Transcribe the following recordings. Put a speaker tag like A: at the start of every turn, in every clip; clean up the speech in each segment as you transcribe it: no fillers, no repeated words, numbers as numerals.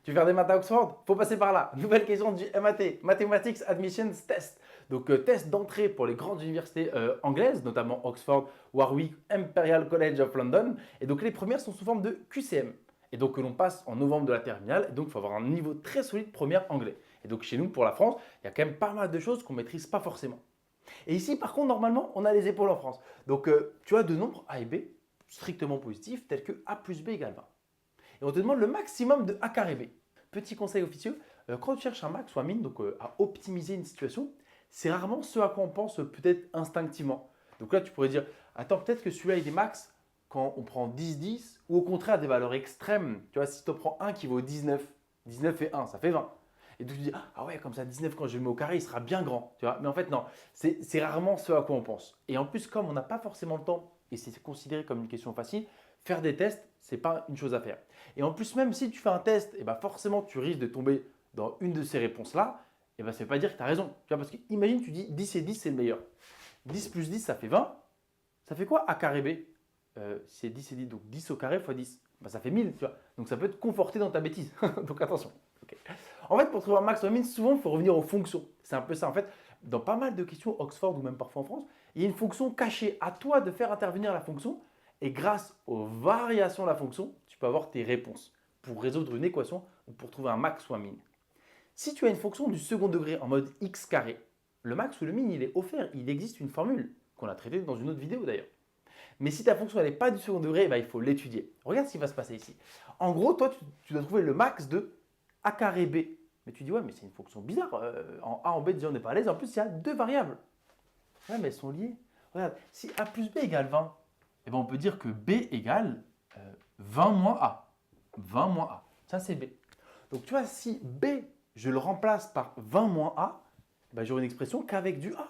A: Tu veux faire des maths à Oxford? Faut passer par là. Nouvelle question du MAT, Mathematics Admissions Test. Donc, test d'entrée pour les grandes universités anglaises, notamment Oxford, Warwick, Imperial College of London. Et donc, les premières sont sous forme de QCM. Et donc, que l'on passe en novembre de la terminale. Et donc, il faut avoir un niveau très solide première anglais. Et donc, chez nous, pour la France, il y a quand même pas mal de choses qu'on ne maîtrise pas forcément. Et ici, par contre, normalement, on a les épaules en France. Donc, tu as deux nombres A et B strictement positifs, tels que A plus B égale 20. Et on te demande le maximum de A carré B. Petit conseil officieux, quand tu cherches un max ou un min, donc à optimiser une situation, c'est rarement ce à quoi on pense peut-être instinctivement. Donc là, tu pourrais dire, attends, peut-être que celui-là, il est max quand on prend 10-10 ou au contraire des valeurs extrêmes. Tu vois, si tu prends 1 qui vaut 19, 19 et 1, ça fait 20. Et donc tu dis, ah ouais, comme ça, 19, quand je le mets au carré, il sera bien grand. Tu vois, mais en fait, non, c'est rarement ce à quoi on pense. Et en plus, comme on n'a pas forcément le temps, et c'est considéré comme une question facile, faire des tests, ce n'est pas une chose à faire. Et en plus, même si tu fais un test, et ben forcément, tu risques de tomber dans une de ces réponses-là, et ben ça ne veut pas dire que tu as raison. Tu vois, parce que imagine, tu dis 10 et 10, c'est le meilleur. 10 plus 10, ça fait 20. Ça fait quoi A carré B? C'est 10 et 10, donc 10 au carré fois 10. Ben, ça fait 1000, tu vois. Donc ça peut te conforter dans ta bêtise. Donc attention. Okay. En fait, pour trouver un max ou un min, souvent, il faut revenir aux fonctions. C'est un peu ça. En fait, dans pas mal de questions Oxford ou même parfois en France, il y a une fonction cachée. À toi de faire intervenir la fonction. Et grâce aux variations de la fonction, tu peux avoir tes réponses pour résoudre une équation ou pour trouver un max ou un min. Si tu as une fonction du second degré en mode x carré, le max ou le min, il est offert. Il existe une formule qu'on a traitée dans une autre vidéo d'ailleurs. Mais si ta fonction n'est pas du second degré, il faut l'étudier. Regarde ce qui va se passer ici. En gros, toi, tu dois trouver le max de a carré b. Mais tu dis, ouais, mais c'est une fonction bizarre. En a, en b, déjà, on n'est pas à l'aise. En plus, il y a deux variables. Ouais, mais elles sont liées. Regarde, si a plus b égale 20, eh ben on peut dire que b égale 20 moins a. 20 moins a. Ça, c'est b. Donc, tu vois, si b, je le remplace par 20 moins a, ben, j'aurai une expression qu'avec du a.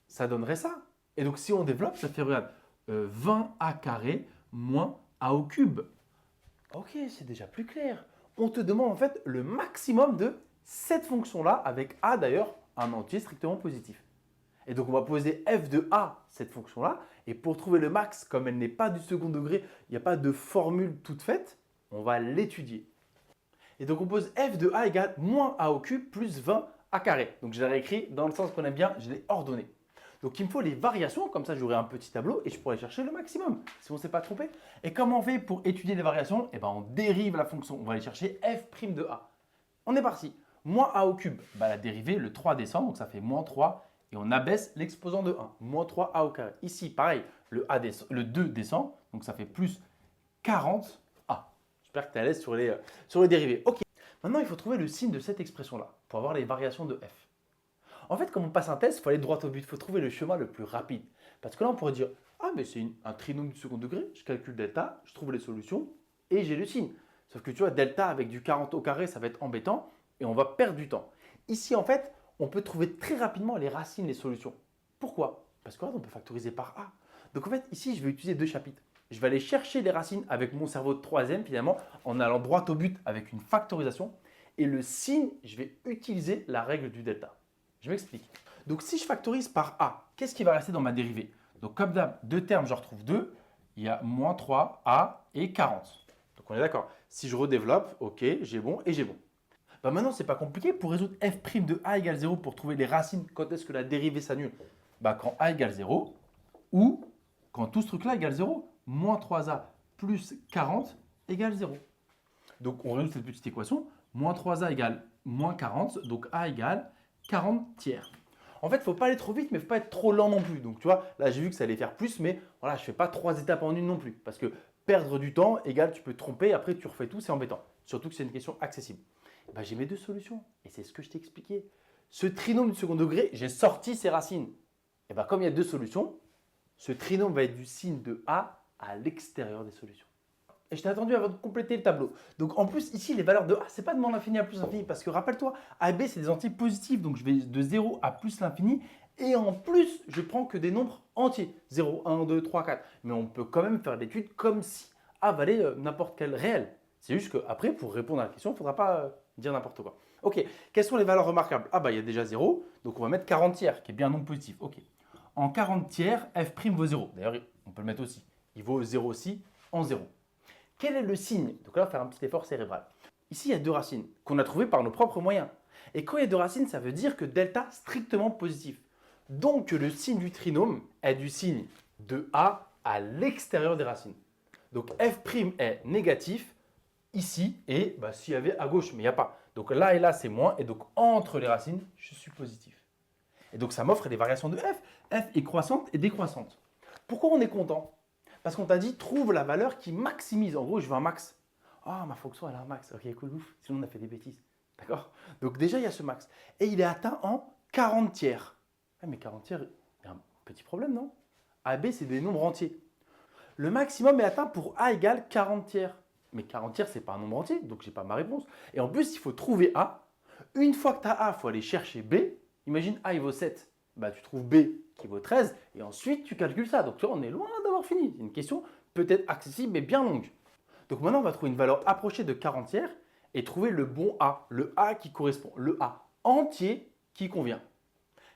A: Ça donnerait ça. Et donc, si on développe, ça fait, regarde, 20a carré moins a au cube. Ok, c'est déjà plus clair. On te demande en fait le maximum de cette fonction-là, avec a d'ailleurs, un entier strictement positif. Et donc, on va poser f de a, cette fonction-là. Et pour trouver le max, comme elle n'est pas du second degré, il n'y a pas de formule toute faite, on va l'étudier. Et donc, on pose f de a égale moins a au cube plus 20 a carré. Donc, je l'ai réécrit dans le sens qu'on aime bien, je l'ai ordonné. Donc, il me faut les variations, comme ça, j'aurai un petit tableau et je pourrai chercher le maximum, si on ne s'est pas trompé. Et comment on fait pour étudier les variations? Eh bien, on dérive la fonction. On va aller chercher f' de a. On est parti. Moins a au cube, la dérivée, le 3 descend, donc ça fait moins 3. Et on abaisse l'exposant de 1, moins 3a au carré. Ici, pareil, le 2 descend, donc ça fait plus 40a. J'espère que tu es à l'aise sur les dérivés. Ok, maintenant il faut trouver le signe de cette expression-là pour avoir les variations de f. En fait, comme on passe un test, il faut aller droit au but, il faut trouver le chemin le plus rapide. Parce que là, on pourrait dire, ah mais c'est un trinôme du second degré, je calcule delta, je trouve les solutions et j'ai le signe. Sauf que tu vois, delta avec du 40 au carré, ça va être embêtant et on va perdre du temps. Ici, en fait, on peut trouver très rapidement les racines, les solutions. Pourquoi? Parce que là, on peut factoriser par A. Donc en fait, ici, je vais utiliser deux chapitres. Je vais aller chercher les racines avec mon cerveau de troisième, finalement, en allant droit au but avec une factorisation. Et le signe, je vais utiliser la règle du delta. Je m'explique. Donc si je factorise par A, qu'est-ce qui va rester dans ma dérivée? Donc comme d'hab, deux termes, j'en retrouve deux. Il y a moins 3A et 40. Donc on est d'accord. Si je redéveloppe, ok, j'ai bon et j'ai bon. Maintenant, ce n'est pas compliqué. Pour résoudre f' de a égale 0 pour trouver les racines, quand est-ce que la dérivée s'annule? Quand a égale 0 ou quand tout ce truc-là égale 0. Moins 3a plus 40 égale 0. Donc, on résout cette petite équation. Moins 3a égale moins 40. Donc, a égale 40 tiers. En fait, il ne faut pas aller trop vite, mais il ne faut pas être trop lent non plus. Donc, tu vois, là, j'ai vu que ça allait faire plus, mais voilà, je ne fais pas 3 étapes en une non plus. Parce que perdre du temps égale, tu peux te tromper, après tu refais tout, c'est embêtant. Surtout que c'est une question accessible. J'ai mes deux solutions. Et c'est ce que je t'ai expliqué. Ce trinôme du second degré, j'ai sorti ses racines. Et comme il y a deux solutions, ce trinôme va être du signe de A à l'extérieur des solutions. Et je t'ai attendu avant de compléter le tableau. Donc en plus, ici, les valeurs de A, ce n'est pas de moins l'infini à plus l'infini. Parce que rappelle-toi, A et B, c'est des entiers positifs. Donc je vais de 0 à plus l'infini. Et en plus, je prends que des nombres entiers. 0, 1, 2, 3, 4. Mais on peut quand même faire l'étude comme si A valait n'importe quel réel. C'est juste qu'après, pour répondre à la question, il ne faudra pas dire n'importe quoi. Ok, quelles sont les valeurs remarquables? Il y a déjà 0, donc on va mettre 40 tiers, qui est bien un nombre positif. Ok. En 40 tiers, f' vaut 0. D'ailleurs, on peut le mettre aussi. Il vaut 0 aussi en 0. Quel est le signe? Donc là, on va faire un petit effort cérébral. Ici, il y a deux racines qu'on a trouvées par nos propres moyens. Et quand il y a deux racines, ça veut dire que delta strictement positif. Donc, le signe du trinôme est du signe de A à l'extérieur des racines. Donc, f' est négatif ici et s'il y avait à gauche, mais il n'y a pas. Donc là et là, c'est moins. Et donc, entre les racines, je suis positif. Et donc, ça m'offre des variations de f. F est croissante et décroissante. Pourquoi on est content? Parce qu'on t'a dit, trouve la valeur qui maximise. En gros, je veux un max. Ah, ma fonction, elle a un max. Ok, cool, ouf. Sinon, on a fait des bêtises. D'accord? Donc déjà, il y a ce max. Et il est atteint en 40 tiers. Ah, mais 40 tiers, il y a un petit problème, non? A, B, c'est des nombres entiers. Le maximum est atteint pour A égale 40 tiers. Mais 40 tiers, ce n'est pas un nombre entier, donc je n'ai pas ma réponse. Et en plus, il faut trouver A. Une fois que tu as A, il faut aller chercher B. Imagine A, il vaut 7. Tu trouves B qui vaut 13 et ensuite, tu calcules ça. Donc, tu vois, on est loin d'avoir fini. C'est une question peut-être accessible, mais bien longue. Donc, maintenant, on va trouver une valeur approchée de 40 tiers et trouver le bon A. Le A qui correspond. Le A entier qui convient.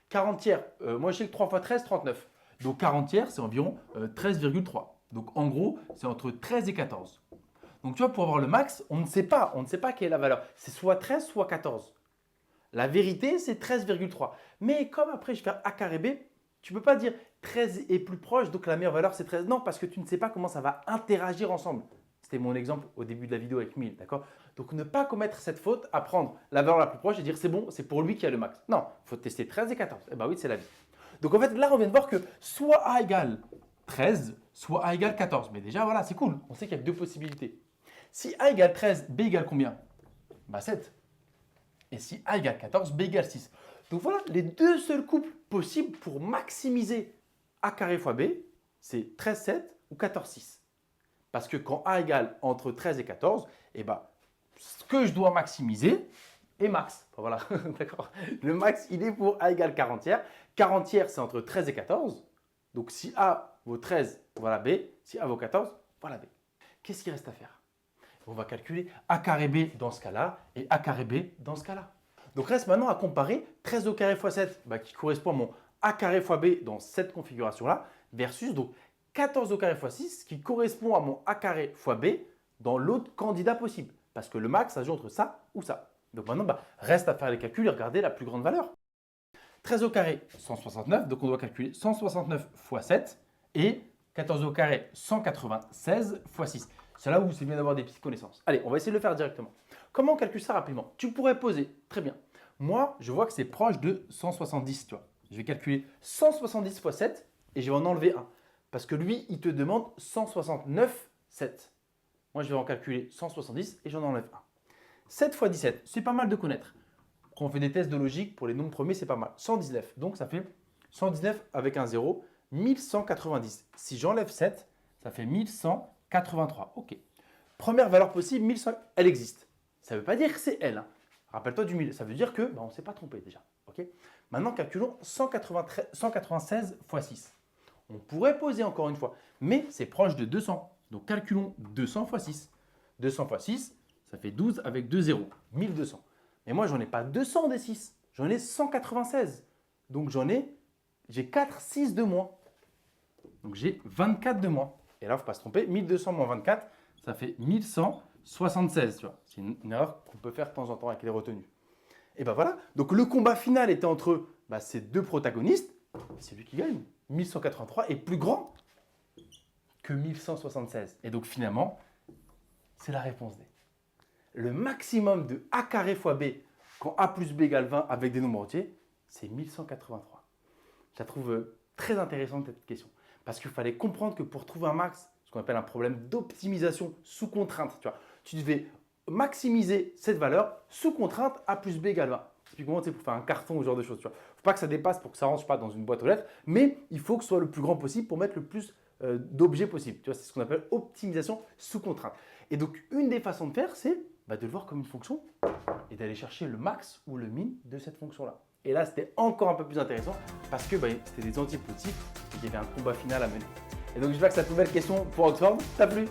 A: 40 tiers, moi, je sais que 3 fois 13, 39. Donc, 40 tiers, c'est environ 13,3. Donc, en gros, c'est entre 13 et 14. Donc, tu vois, pour avoir le max, on ne sait pas quelle est la valeur. C'est soit 13, soit 14. La vérité, c'est 13,3. Mais comme après, je vais faire A carré B, tu ne peux pas dire 13 est plus proche, donc la meilleure valeur, c'est 13. Non, parce que tu ne sais pas comment ça va interagir ensemble. C'était mon exemple au début de la vidéo avec 1000, d'accord? Donc, ne pas commettre cette faute à prendre la valeur la plus proche et dire c'est bon, c'est pour lui qui a le max. Non, il faut tester 13 et 14. Eh bien oui, c'est la vie. Donc, en fait, là, on vient de voir que soit A égale 13, soit A égale 14. Mais déjà, voilà, c'est cool. On sait qu'il y a que deux possibilités. Si A égale 13, B égale combien? 7. Et si A égale 14, B égale 6. Donc voilà, les deux seuls couples possibles pour maximiser A carré fois B, c'est 13, 7 ou 14, 6. Parce que quand A égale entre 13 et 14, ce que je dois maximiser est max. Voilà, d'accord. Le max, il est pour A égale 40 tiers. 40 tiers, c'est entre 13 et 14. Donc si A vaut 13, voilà B. Si A vaut 14, voilà B. Qu'est-ce qu'il reste à faire? On va calculer A carré B dans ce cas-là et A carré B dans ce cas-là. Donc reste maintenant à comparer 13 au carré fois 7 qui correspond à mon A carré fois B dans cette configuration-là versus donc 14 au carré fois 6 qui correspond à mon A carré fois B dans l'autre candidat possible. Parce que le max, ça joue entre ça ou ça. Donc maintenant, reste à faire les calculs et regarder la plus grande valeur. 13 au carré, 169. Donc on doit calculer 169 fois 7 et 14 au carré, 196 fois 6. C'est là où c'est bien d'avoir des petites connaissances. Allez, on va essayer de le faire directement. Comment on calcule ça rapidement? Tu pourrais poser, très bien. Moi, je vois que c'est proche de 170, tu vois. Je vais calculer 170 fois 7 et je vais en enlever 1. Parce que lui, il te demande 169, 7. Moi, je vais en calculer 170 et j'en enlève 1. 7 fois 17, c'est pas mal de connaître. Quand on fait des tests de logique, pour les nombres premiers, c'est pas mal. 119, donc ça fait 119 avec un 0, 1190. Si j'enlève 7, ça fait 1183. Ok. Première valeur possible, 1100, elle existe. Ça ne veut pas dire que c'est elle. Hein. Rappelle-toi du 1000. Ça veut dire que on ne s'est pas trompé déjà. Ok. Maintenant, calculons 196 fois 6. On pourrait poser encore une fois, mais c'est proche de 200. Donc, calculons 200 fois 6. 200 fois 6, ça fait 12 avec 2 zéros, 1200. Mais moi, j'en ai pas 200 des 6. J'en ai 196. Donc, j'ai 4 6 de moins. Donc, j'ai 24 de moins. Et là, il ne faut pas se tromper. 1200 moins 24, ça fait 1176. Tu vois. C'est une erreur qu'on peut faire de temps en temps avec les retenues. Et ben voilà. Donc, le combat final était entre ces deux protagonistes. C'est lui qui gagne. 1183 est plus grand que 1176. Et donc, finalement, c'est la réponse D. Le maximum de A carré fois B quand A plus B égale 20 avec des nombres entiers, c'est 1183. Je la trouve très intéressante cette question. Parce qu'il fallait comprendre que pour trouver un max, ce qu'on appelle un problème d'optimisation sous contrainte, tu devais maximiser cette valeur sous contrainte A plus B égale 20. Typiquement, pour faire un carton ou ce genre de choses. Il ne faut pas que ça dépasse pour que ça rentre pas dans une boîte aux lettres, mais il faut que ce soit le plus grand possible pour mettre le plus d'objets possible. C'est ce qu'on appelle optimisation sous contrainte. Et donc, une des façons de faire, c'est de le voir comme une fonction et d'aller chercher le max ou le min de cette fonction-là. Et là, c'était encore un peu plus intéressant parce que c'était des entiers petits et qu'il y avait un combat final à mener. Et donc, j'espère que cette nouvelle question pour Oxford t'a plu.